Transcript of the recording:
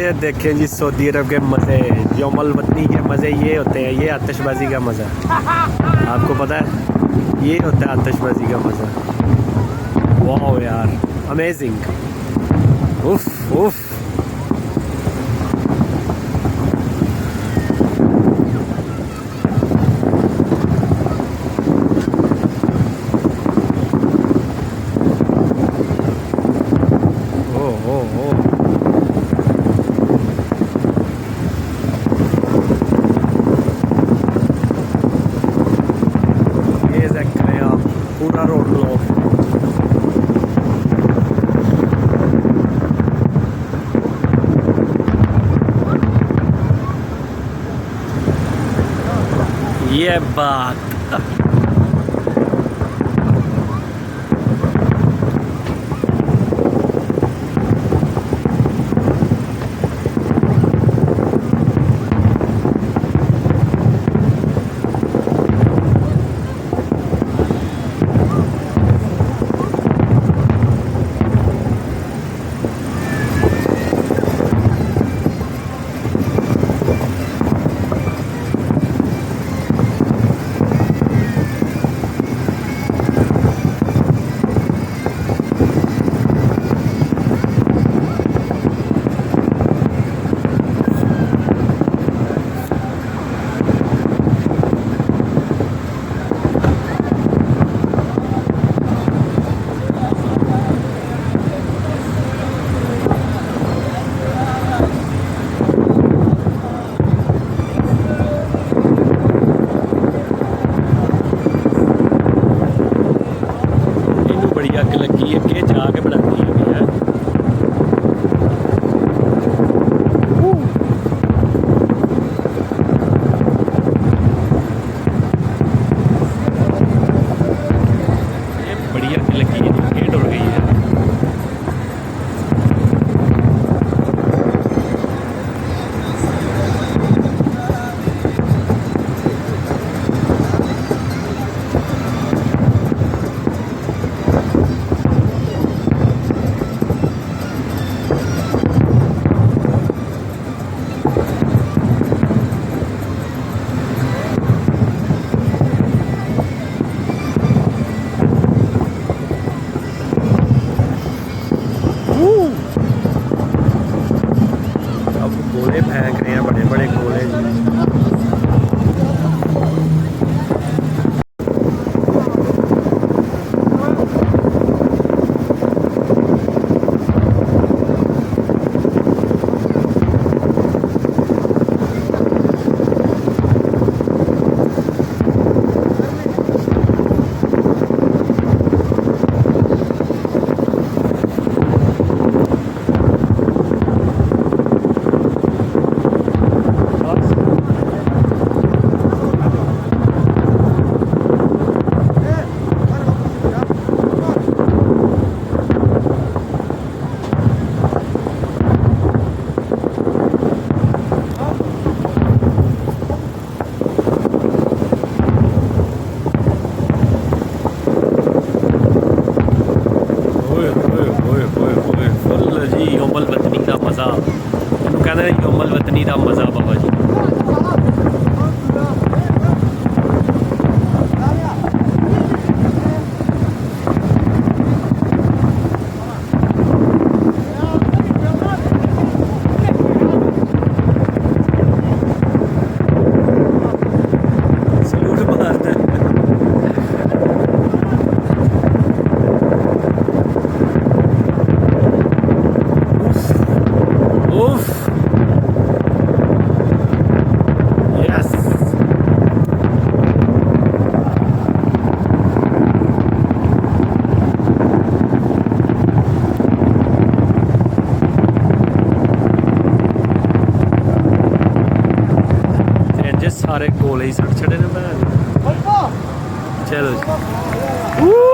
ये देखें जी सऊदी अरब के मज़े, यौमुल वतनी के मज़े ये होते हैं। ये आतिशबाजी का मज़ा आपको पता है, ये होता है आतिशबाजी का मज़ा। वाह यार, अमेजिंग। उफ उफ। पूरा रोड ब्लॉक। ये बात अग लगी है कि जाके बनाती है। ये बड़ी अग लगी है, गेट उड़ गई है। गोले फेंक रहे हैं, बड़े बड़े गोले जी। यौमुल वतनी का मज़ा, कहते हैं यौमुल वतनी का मज़ा बाबा जी। सारे कोले ही सड़ छड़े ने। चलो जी।